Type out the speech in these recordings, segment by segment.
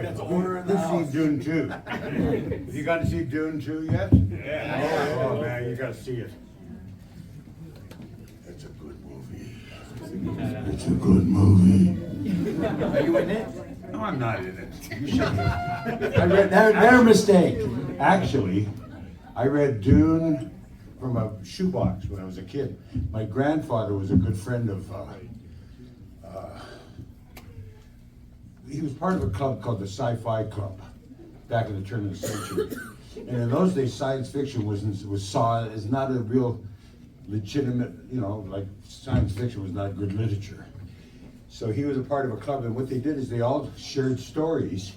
That's order in the house. See Dune 2. Have you got to see Dune 2 yet? Yeah. Oh man, you got to see it. It's a good movie. It's a good movie. Are you in it? No, I'm not in it. You should. I read their mistake. Actually, I read Dune from a shoebox when I was a kid. My grandfather was a good friend of. He was part of a club called the Sci-Fi Club back in the turn of the century. And in those days, science fiction was saw as not a real legitimate, like science fiction was not good literature. So he was a part of a club, and what they did is they all shared stories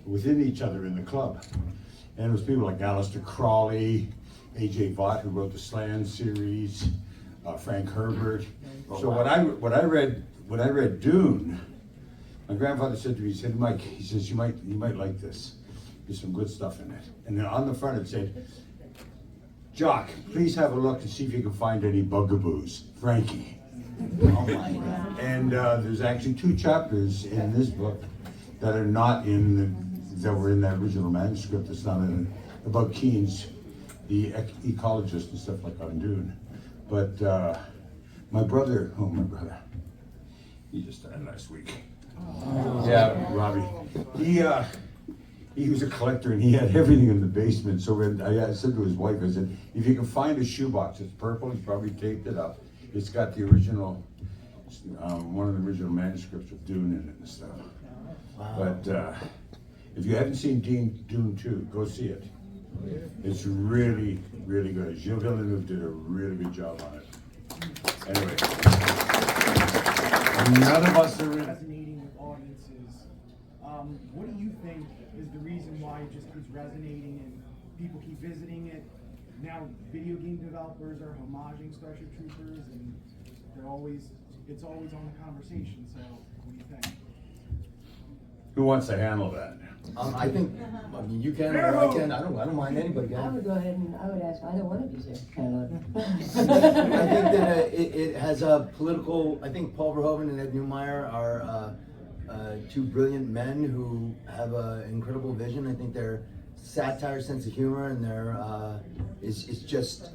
within each other in the club. And it was people like Aleister Crowley, A.J. Vaught, who wrote the Slan series, Frank Herbert. So when I read Dune, my grandfather said to me, he said, Mike, he says, you might like this. There's some good stuff in it. And then on the front it said, Jock, please have a look and see if you can find any bugaboos. Frankie. Oh my God. And there's actually 2 chapters in this book that are not that were in the original manuscript. It's not in it, about Keynes, the ecologist and stuff like on Dune. But my brother, he just died last week. Oh. Yeah, Robbie. He was a collector and he had everything in the basement. So I said to his wife, I said, if you can find a shoebox, it's purple, he's probably taped it up. It's got the original, one of the original manuscripts of Dune in it and stuff. Wow. But if you haven't seen Dune 2, go see it. It's really, really good. Gilles Villeneuve did a really good job on it. Anyway, none of us are in. Resonating with audiences. What do you think is the reason why it just keeps resonating and people keep visiting it? Now, video game developers are homaging Starship Troopers, and it's always on the conversation. So, what do you think? Who wants to handle that? I mean, you can or I can. I don't mind anybody. I would go ahead and I would ask either one of you to handle it. I think that it has a political. I think Paul Verhoeven and Ed Neumeier are 2 brilliant men who have an incredible vision. I think their satire, sense of humor, and their is just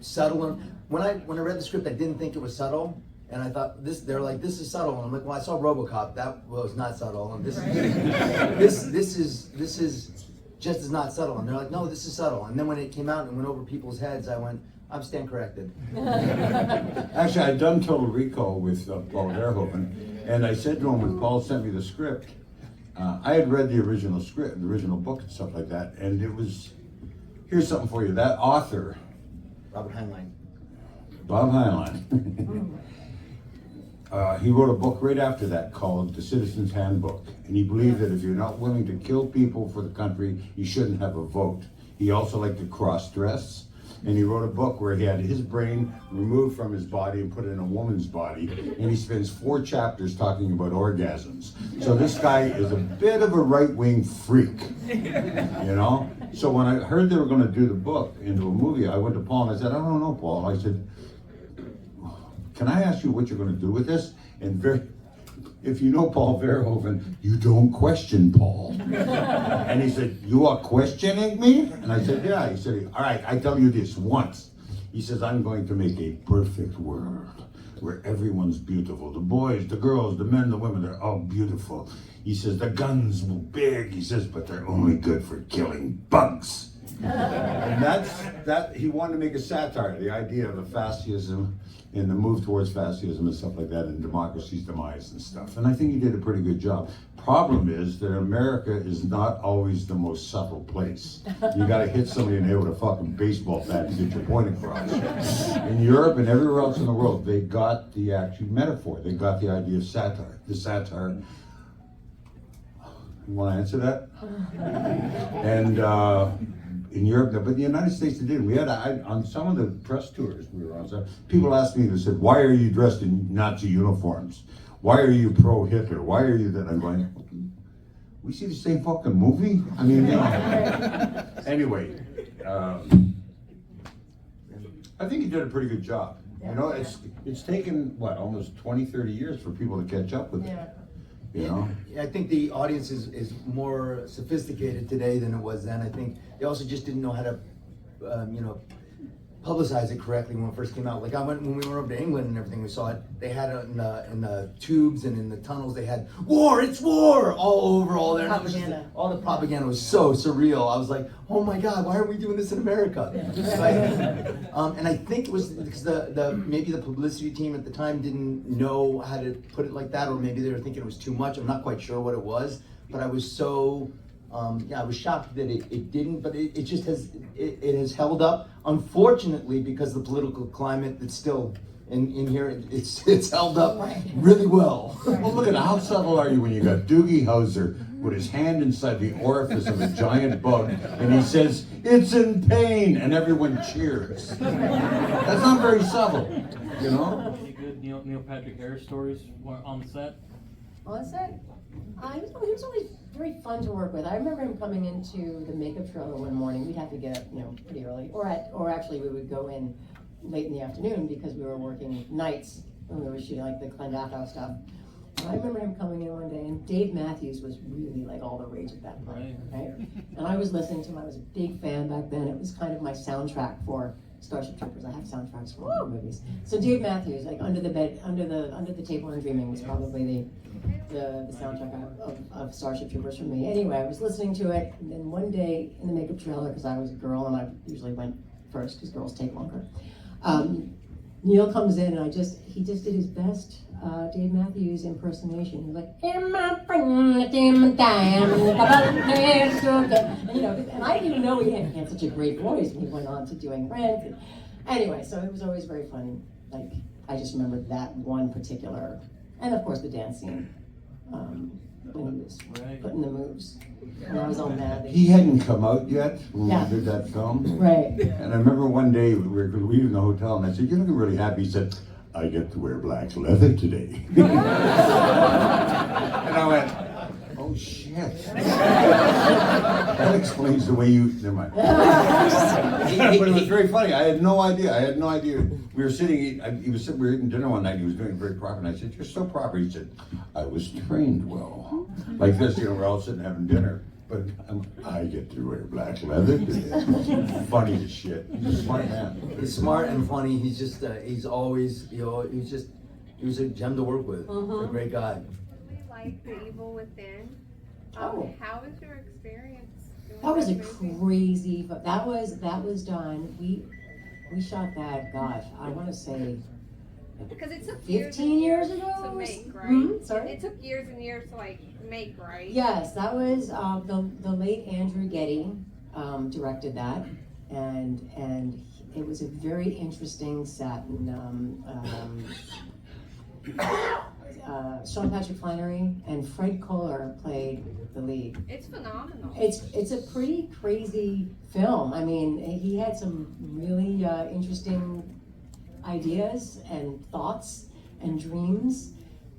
subtle. And when I read the script, I didn't think it was subtle. And I thought they're like, this is subtle. And I'm like, well, I saw RoboCop. That was not subtle. And this is just as not subtle. And they're like, no, this is subtle. And then when it came out and went over people's heads, I went, I'm stand corrected. Actually, I'd done Total Recall with Paul Verhoeven, and I said to him when Paul sent me the script, I had read the original script, the original book and stuff like that, and it was, here's something for you. That author, Bob Heinlein. He wrote a book right after that called The Citizen's Handbook, and he believed that if you're not willing to kill people for the country, you shouldn't have a vote. He also liked to cross-dress, and he wrote a book where he had his brain removed from his body and put in a woman's body, and he spends 4 chapters talking about orgasms. So this guy is a bit of a right-wing freak, So when I heard they were going to do the book into a movie, I went to Paul and I said, I don't know, Paul. I said, can I ask you what you're going to do with this? And if you know Paul Verhoeven, you don't question Paul. And he said, you are questioning me? And I said, yeah. He said, all right, I tell you this once. He says, I'm going to make a perfect world where everyone's beautiful. The boys, the girls, the men, the women, they're all beautiful. He says, the guns will big. He says, but they're only good for killing bugs. And that he wanted to make a satire, the idea of the fascism and the move towards fascism and stuff like that, and democracy's demise and stuff. And I think he did a pretty good job. Problem is that America is not always the most subtle place. You gotta hit somebody in the head with a fucking baseball bat to get your point across. In Europe and everywhere else in the world, they got the actual metaphor. They got the idea of satire. The satire. You wanna answer that? And in Europe, but in the United States they did. We had, on some of the press tours we were on, so people asked me, they said, why are you dressed in Nazi uniforms? Why are you pro-Hitler? Why are you that? I'm going, we see the same fucking movie? I mean, Anyway, I think he did a pretty good job. You know, it's taken, what, almost 20, 30 years for people to catch up with it. Yeah. You know? I think the audience is more sophisticated today than it was then. I think they also just didn't know how to, publicize it correctly when it first came out. Like when we went over to England and everything, we saw it. They had it in the tubes and in the tunnels. They had war, it's war all over all there. And it was just- Propaganda. all the propaganda was so surreal. I was like, oh my God, why aren't we doing this in America? And I think it was because maybe the publicity team at the time didn't know how to put it like that, or maybe they were thinking it was too much. I'm not quite sure what it was, but I was so. I was shocked that it didn't, but it just has held up. Unfortunately, because the political climate that's still in here, it's held up really well. Well, look at how subtle are you when you got Doogie Howser with his hand inside the orifice of a giant bug, and he says, "It's in pain," and everyone cheers. That's not very subtle, you know? Any good Neil Patrick Harris stories on the set? On set, he was always very fun to work with. I remember him coming into the makeup trailer one morning. We'd have to get up, pretty early, or actually we would go in late in the afternoon because we were working nights when we were shooting like the Clondalkin stuff. And I remember him coming in one day, and Dave Matthews was really like all the rage at that point, right? And I was listening to him. I was a big fan back then. It was kind of my soundtrack for Starship Troopers. I have soundtracks for all the movies. So Dave Matthews, like Under the Bed, Under the Table and Dreaming, was probably the soundtrack of Starship Troopers for me. Anyway, I was listening to it, and then one day in the makeup trailer, because I was a girl and I usually went first because girls take longer. Neil comes in and he just did his best Dave Matthews impersonation. He was like, "In my time," and I didn't even know he had such a great voice, and he went on to doing Rent. And anyway, so it was always very funny. Like, I just remember that one particular, and of course the dance scene when he was putting the moves. And I was all mad. He hadn't come out yet when Yeah. we did that film. Right. And I remember one day we were leaving the hotel, and I said, "You're looking really happy." He said, "I get to wear black leather today." And I went, "Oh shit." That explains the way you, never mind. But it was very funny. I had no idea. We were sitting, we were eating dinner one night, and he was doing it very proper, and I said, "You're so proper." He said, "I was trained well." Like this, we're all sitting having dinner, but I get to wear black leather today. Funny as shit. He's a smart man. He's smart and funny. He's just, he's always, he was a gem to work with. A great guy. Really like The Evil Within. Oh. How was your experience doing That was a movie? crazy, but that was done. We shot that, gosh, I want to say Because it took 15 years ago. to make, right? Sorry? It took years and years to make, right? Yes, that was the late Andrew Getty directed that, and it was a very interesting set. And Sean Patrick Flannery and Fred Kohler played the lead. It's phenomenal. It's a pretty crazy film. I mean, he had some really interesting ideas and thoughts and dreams,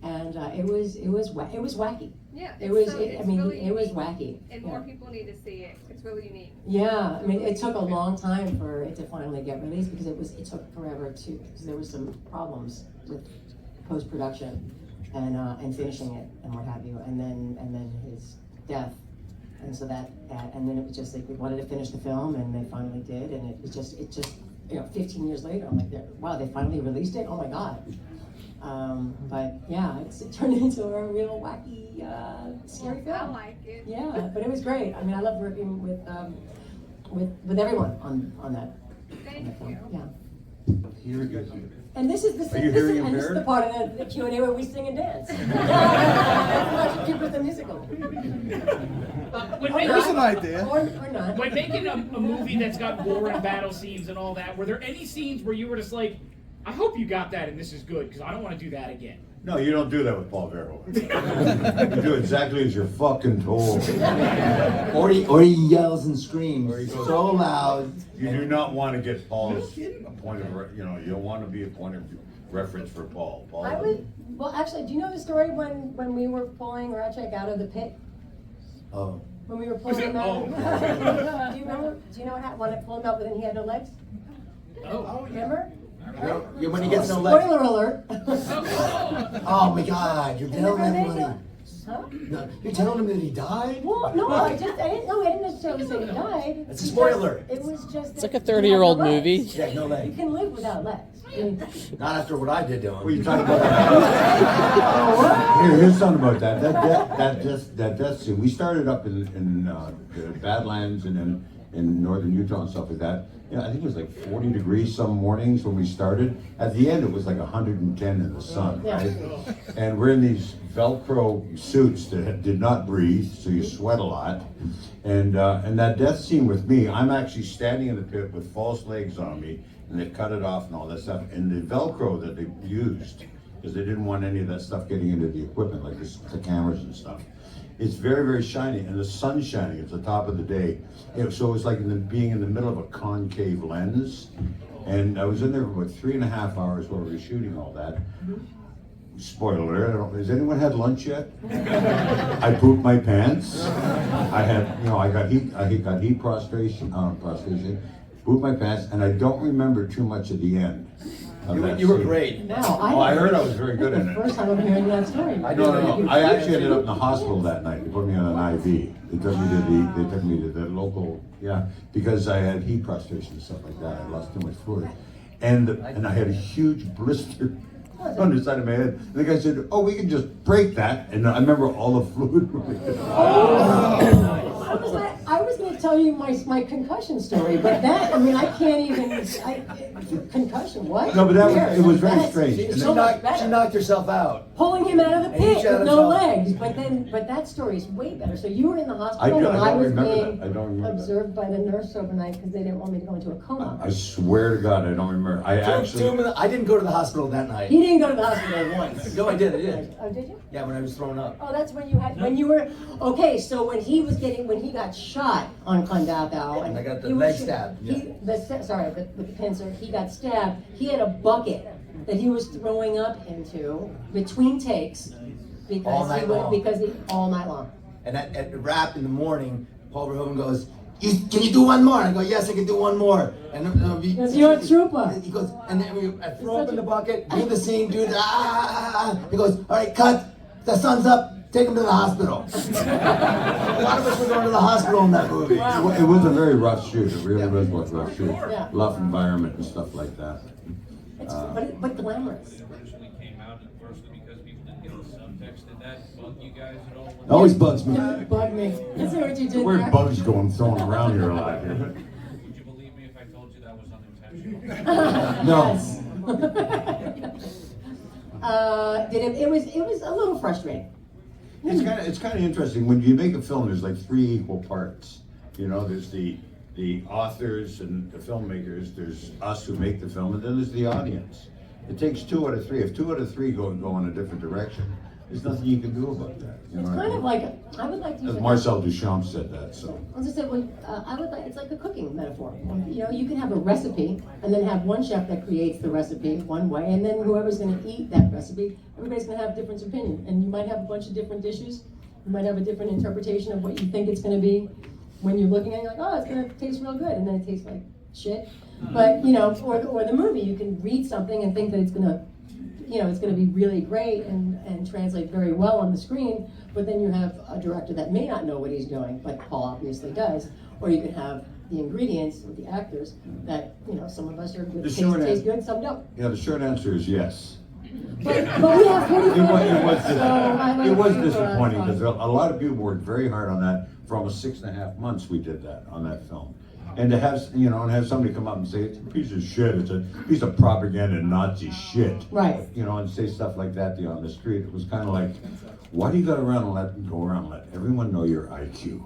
and it was wacky. Yeah, It was. it's I mean, really it was unique, wacky. and more people need to see it. It's really unique. Yeah, I mean, it took a long time for it to finally get released because it took forever because there was some problems with post-production and finishing it and what have you, and then his death, and so that and then it was just like we wanted to finish the film, and they finally did, and it just 15 years later, I'm like, wow, they finally released it. Oh my God. But yeah, it turned into a real wacky, scary film. I like it. Yeah, but it was great. I mean, I loved working with everyone on that. Thank film. you. Yeah. Here it goes. And this is Are you hearing and this is impaired? the part of the Q&A where we sing and dance. Starship Troopers the musical. Here's an idea. Or not. When making a movie that's got war and battle scenes and all that, were there any scenes where you were just like, I hope you got that and this is good, because I don't want to do that again? No, you don't do that with Paul Verhoeven. You do exactly as you're fucking told. Or he yells and screams Or he goes- so loud. You do not want to get Paul's point of, you don't want to be a point of reference for Paul. Paul. Well, actually, do you know the story when we were pulling Ratchek out of the pit? Oh. When we were pulling him out? Oh. Do you remember? Do you know what happened when I pulled him out, but then he had no legs? Oh. Remember? Yeah, when he gets no legs. Spoiler alert. Oh my God, you're telling everybody. Huh? No, you're telling him that he died? Well, no, I didn't necessarily say he died. It's a spoiler. It was just. It's like a 30-year-old movie. Yeah, no You legs. can live without legs. I mean, Not after what I did to What are you him. talking about? Here's something about that. That death scene. We started up in the Badlands and then in northern Utah and stuff like that. You know, I think it was like 40 degrees some mornings when we started. At the end, it was like 110 in the sun, Yeah. right? And we're in these Velcro suits that did not breathe, so you sweat a lot. And that death scene with me, I'm actually standing in the pit with false legs on me, and they cut it off and all that stuff. And the Velcro that they used, because they didn't want any of that stuff getting into the equipment, like the cameras and stuff. It's very, very shiny, and the sun's shining at the top of the day. You know, so it's like being in the middle of a concave lens. And I was in there for about 3.5 hours while we were shooting all that. Spoiler alert, I don't, has anyone had lunch yet? I pooped my pants. I had, you know, I got heat prostration, pooped my pants, and I don't remember too much at the end. of that You were scene. great. no, Oh, I heard I was very good in it. First time I'm hearing that story. No. I actually ended up in the hospital that night. They put me on an IV. They took me to the local, because I had heat prostration and stuff like that. I lost too much fluid. And I had a huge blister on the side of my head. And the guy said, "Oh, we can just break that." And I remember all the fluid. I was going to tell you my concussion story, but that, I mean, I can't even, concussion, what? No, but it was very That's strange. She so much better. knocked herself out. Pulling him out of the And he pit shot with no himself. legs, but that story is way better. So you were in the I hospital don't and I was remember being that. I don't remember that. observed by the nurse overnight because they didn't want me to go into a coma. I swear to God, I don't remember. I didn't go to the hospital that night. He didn't go to the hospital once. No, I did. Oh, did you? Yeah, when I was thrown up. Oh, that's when you were, okay, so when he got shot on Kondakau. And I got the he was leg sh- stab, With the pincer, he got stabbed. He had a bucket that he was throwing up into between takes All night long. all night long. And at the wrap in the morning, Paul Verhoeven goes, "Can you do one more?" And I go, "Yes, I can do one more." And Because you're a trooper. He goes, and then I throw up in the bucket, do the scene, dude. He goes, "All right, cut. The sun's up. Take him to the hospital." A lot of us were going to the hospital in that movie. Wow. It was a very rough shoot. It really was a rough shoot. Yeah. Rough environment and stuff like that. But glamorous. Originally came out firstly because people didn't get the subtext. Did that bug you guys at all? Always bugs me. Bug me. Is that what you did Where there? bugs going throwing around here a lot here. Would you believe me if I told you that was unintentional? No. It was a little frustrating. It's kind of interesting when you make a film. There's like 3 equal parts. You know, there's the authors and the filmmakers. There's us who make the film, and then there's the audience. It takes 2 out of 3. If 2 out of 3 go in a different direction, there's nothing you can do about that. You It's know what kind I of mean? like I would like to use As it- Marcel Duchamp said that. So. As I said, it's like a cooking metaphor. You know, you can have a recipe and then have one chef that creates the recipe one way, and then whoever's going to eat that recipe, everybody's going to have a different opinion. And you might have a bunch of different dishes. You might have a different interpretation of what you think it's going to be. When you're looking at it, you're like, oh, it's going to taste real good, and then it tastes like shit. But, you know, or the movie, you can read something and think that it's going to, you know, it's going to be really great and translate very well on the screen, but then you have a director that may not know what he's doing, but Paul obviously does. Or you can have the ingredients with the actors that, you know, some of us are good, taste good, some don't. Yeah, the short answer is yes. But we have 45 It was disappointing because a lot of people worked very hard on that. For almost 6.5 months we did that on that film. And to have, you know, and have somebody come up and say, "It's a piece of shit, it's a piece of propaganda Nazi shit." Right. You know, and say stuff like that on the street. It was kind of like, why do you go around and let everyone know your IQ?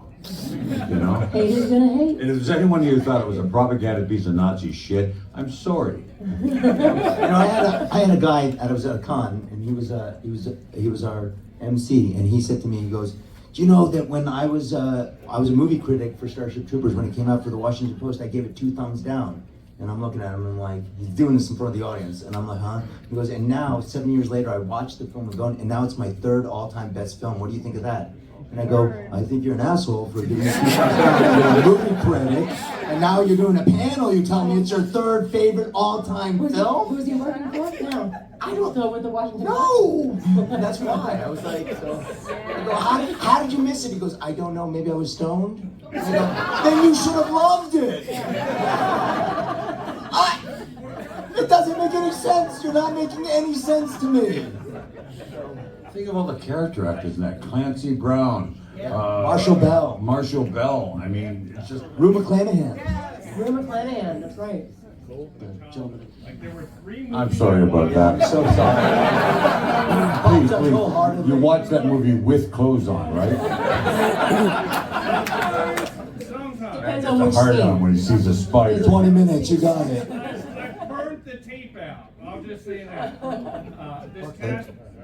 You know? Haters gonna hate. And if there's anyone here who thought it was a propaganda piece of Nazi shit, I'm sorry. You know, I had a guy that was at a con, and he was our MC, and he said to me, he goes, "Do you know that when I was a movie critic for Starship Troopers, when it came out for the Washington Post, I gave it 2 thumbs down." And I'm looking at him, and I'm like, he's doing this in front of the audience, and I'm like, huh? He goes, "And now, 7 years later, I watched the film and now it's my 3rd all-time best film. What do you think of that?" And I go, I think you're an asshole for giving me 3 stars. You're a movie critic, and now you're doing a panel. You tell me it's your 3rd favorite all-time film. Who's he working for now? I don't know what the Washington. No, that's why. I was like, so. I go, how did you miss it? He goes, I don't know. Maybe I was stoned. I go, then you should have loved it. It doesn't make any sense. You're not making any sense to me. Think of all the character actors in that. Clancy Brown. Marshall Bell. Marshall Bell. I mean, it's just... Rue McClanahan. Rue McClanahan, that's right. Like there were 3 movies. I'm sorry about that. I'm so sorry. Please, please. You watch that movie with clothes on, right? Depends It's on a which hard on scene. when he sees a spider. 20 minutes, you got it. I burnt the tape out. I'll just say that.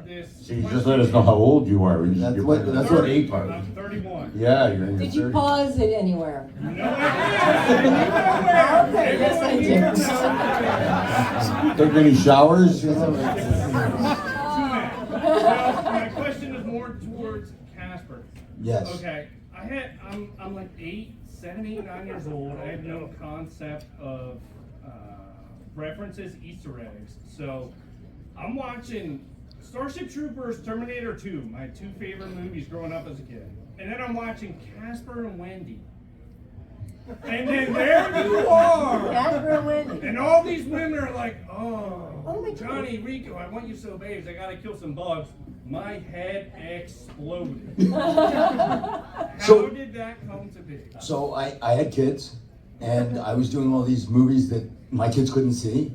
This See, you just let us know how old you are. That's You're what- that's what- ape are. I'm 31. Yeah, you're in your Did you 30s. pause it anywhere? No, I didn't. Okay, yes, I did. Take any showers? Well, my question is more towards Casper. Yes. Okay, I'm like 7, 8, 9 years old. I have no concept of references, Easter eggs. So I'm watching Starship Troopers, Terminator 2, my 2 favorite movies growing up as a kid. And then I'm watching Casper and Wendy. And then there you are! Casper and Wendy. And all these women are like, Oh my God. Johnny, Rico, I want you so babes, I gotta kill some bugs. My head exploded. How did that come to be? So I had kids, and I was doing all these movies that my kids couldn't see.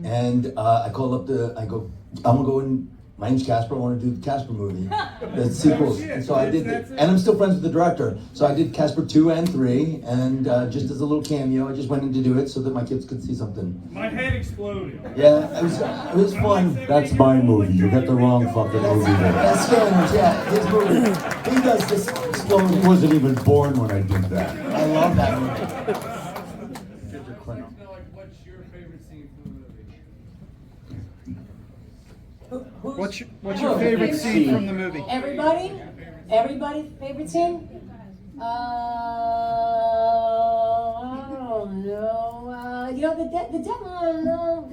And I called up I go, I'm gonna go in. My name's Casper. I want to do the Casper movie, the sequels. And so I did, and I'm still friends with the director. So I did Casper 2 and 3, and just as a little cameo, I just went in to do it so that my kids could see something. My head exploded. Yeah, it was fun. That's my movie. You got the wrong fucking movie there. That's Scanners, yeah, his movie. He does this I exploding. wasn't even born when I did that. I love that movie. What's your favorite scene from the movie? What's your favorite scene from the movie? Everybody's favorite scene? I don't know. You know, the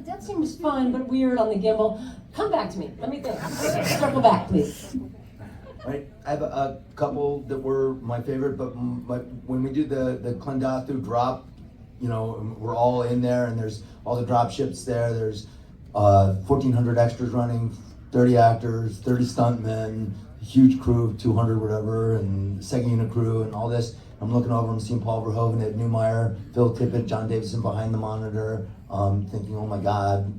death scene was fun, but weird on the gimbal. Come back to me. Let me think. Circle back, please. Right, I have a couple that were my favorite, but when we do the Klendathu drop, you know, we're all in there, and there's all the drop ships there. There's 1,400 extras running, 30 actors, 30 stuntmen, huge crew, 200 whatever, and second unit crew, and all this. I'm looking over, I'm seeing Paul Verhoeven, Ed Neumeier, Phil Tippett, John Davison behind the monitor, thinking, oh my God,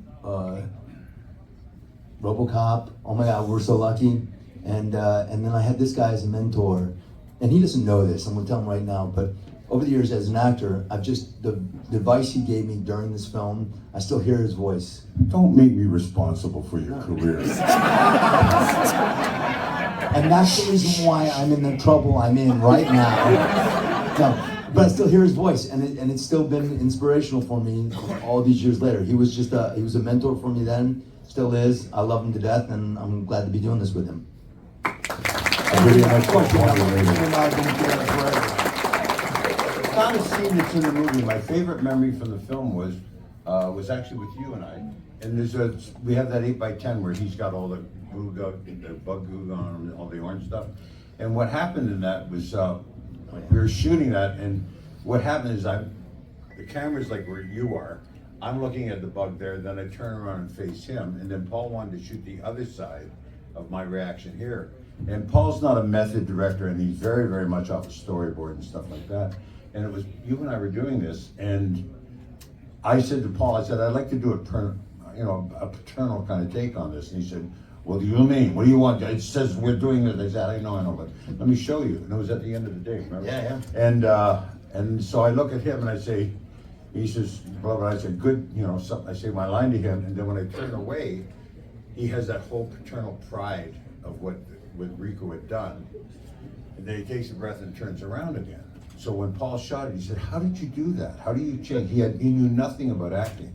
RoboCop, oh my God, we're so lucky. And then I had this guy as a mentor, and he doesn't know this, I'm gonna tell him right now, but over the years as an actor, the advice he gave me during this film, I still hear his voice. Don't make me responsible for your career. And that's the reason why I'm in the trouble I'm in right now. No, but I still hear his voice, and it's still been inspirational for me all these years later. He was he was a mentor for me then, still is. I love him to death, and I'm glad to be doing this with him. I'll give you a nice question later. Not a scene that's in the movie. My favorite memory from the film was actually with you and I. And we have that 8x10 where he's got all the bug goo on, all the orange stuff. And what happened in that was we were shooting that, and what happened is the camera's like where you are. I'm looking at the bug there, then I turn around and face him, and then Paul wanted to shoot the other side of my reaction here. And Paul's not a method director, and he's very, very much off a storyboard and stuff like that. And it was, you and I were doing this, and I said to Paul, I'd like to do a paternal kind of take on this. And he said, what do you mean? What do you want? It says we're doing this. I said, I know, but let me show you. And it was at the end of the day, remember? Yeah. And so I look at him and I say, he says, blah, blah. I said, good, I say my line to him, and then when I turn away, he has that whole paternal pride of what Rico had done. And then he takes a breath and turns around again. So when Paul shot it, he said, how did you do that? How do you change? He knew nothing about acting.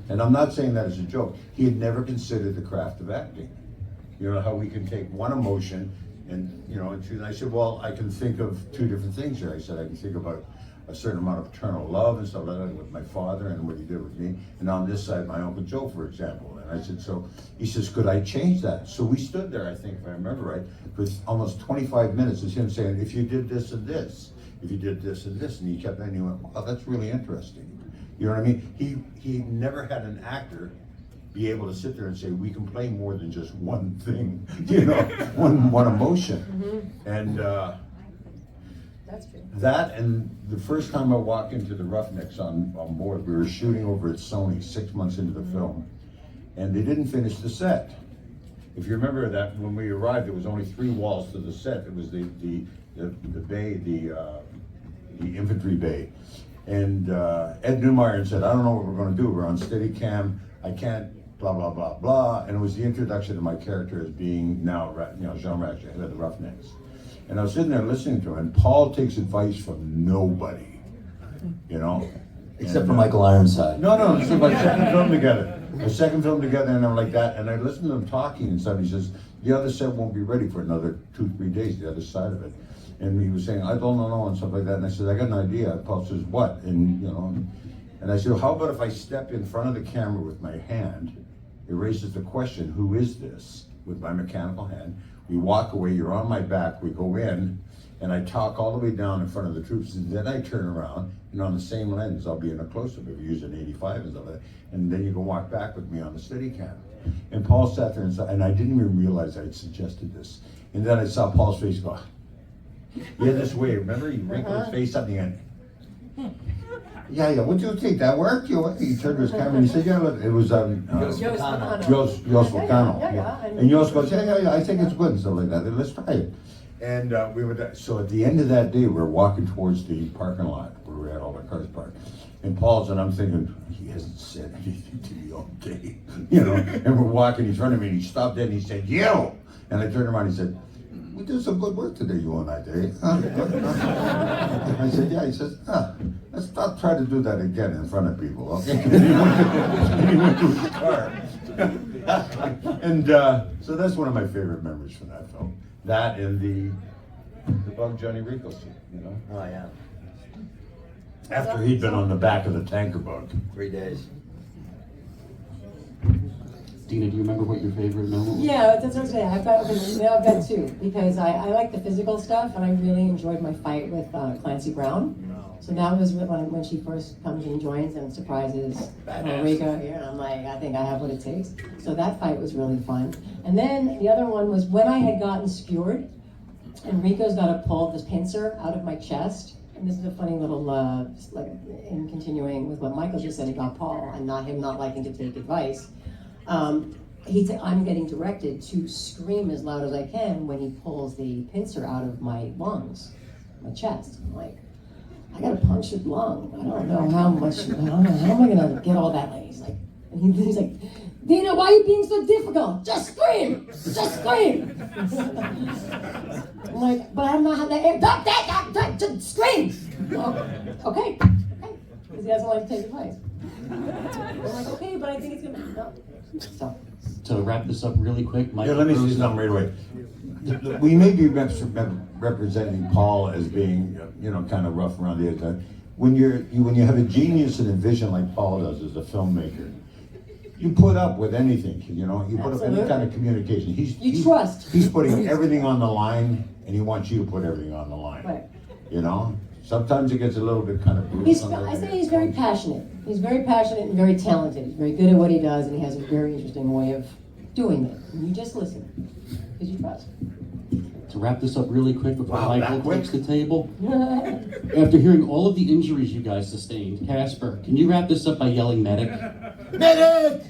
And I'm not saying that as a joke. He had never considered the craft of acting. You know, how we can take one emotion, And, and I said, well, I can think of two different things here. I said, I can think about a certain amount of paternal love and stuff like that with my father and what he did with me. And on this side, my Uncle Joe, for example. And I said, so he says, could I change that? So we stood there, I think, if I remember right, for almost 25 minutes of him saying, if you did this and this, if you did this and this, and he kept, and he went, wow, that's really interesting. You know what I mean? He never had an actor be able to sit there and say, we can play more than just one thing, one emotion. And That's true. that, and the first time I walked into the Roughnecks on board, we were shooting over at Sony 6 months into the film, and they didn't finish the set. If you remember that, when we arrived, there was only 3 walls to the set. It was the bay, the infantry bay. And Ed Newmeyer said, I don't know what we're gonna do. We're on Steadicam. I can't blah, blah, blah, blah. And it was the introduction to my character as being now, Jean Ratchet, head of the Roughnecks. And I was sitting there listening to him, and Paul takes advice from nobody, Except for Michael Ironside. No, this is my second film together. A second film together, and I'm like that, and I listened to him talking and stuff. He says, the other set won't be ready for another 2-3 days, the other side of it. And he was saying, I don't know, and stuff like that. And I said, I got an idea. Paul says, what? And, and I said, how about if I step in front of the camera with my hand, it raises the question, who is this? With my mechanical hand. We walk away, you're on my back, we go in, and I talk all the way down in front of the troops, and then I turn around, and on the same lens, I'll be in a close-up if you use an 85 and stuff like that, and then you can walk back with me on the Steadicam. And Paul sat there, and I didn't even realize I had suggested this. And then I saw Paul's face go, he had this way, remember? He wrinkled his face up, and he went, yeah, what do you think, that worked? He turned to his camera, and he said, yeah, look, it was, Jos Volcano. Yeah. And Jos goes, yeah, I think it's good and stuff like that. Let's try it. And we were so at the end of that day, we were walking towards the parking lot where we had all the cars parked. And Paul's, and I'm thinking, he hasn't said anything to me all day, And we're walking in front of me, and he stopped dead, and he said, "You!" And I turned around, and he said, we did some good work today, you and I, Dave. I said, yeah. He says, let's not try to do that again in front of people, okay? And he went to his car. And so that's one of my favorite memories from that film. That and the Bug Johnny Rico scene, Oh, yeah. After he'd been on the back of the tanker bug. 3 days. Dina, do you remember what your favorite memory was? Yeah, that's what I'm saying. I've got 2 because I like the physical stuff, and I really enjoyed my fight with Clancy Brown. So that was when she first comes and joins and surprises Rico here, and I'm like, I think I have what it takes. So that fight was really fun. And then the other one was when I had gotten skewered, and Rico's got to pull this pincer out of my chest. And this is a funny little, like in continuing with what Michael just said about Paul and him not liking to take advice. I'm getting directed to scream as loud as I can when he pulls the pincer out of my lungs, my chest. I'm like, I got a punctured lung. I don't know how am I gonna get all that? He's like, he's like, Dina, why are you being so difficult? Just scream! Just scream! I'm like, but I don't know how that just scream! Well, okay, because he doesn't like to take advice. I'm like, okay, but I think it's gonna no. So. To wrap this up really quick, Michael. Yeah, let me say something right away. We may be representing Paul as being, kind of rough around the edge. When you have a genius and a vision like Paul does as a filmmaker, you put up with anything. You put up any kind of communication. You trust. He's putting everything on the line, and he wants you to put everything on the line. Right. Sometimes it gets a little bit kind of brutal. I say he's very passionate. He's very passionate and very talented. He's very good at what he does, and he has a very interesting way of doing it. And you just listen, because you trust. To wrap this up really quick before Wow, Michael that quick? takes the table. After hearing all of the injuries you guys sustained, Casper, can you wrap this up by yelling medic? Medic!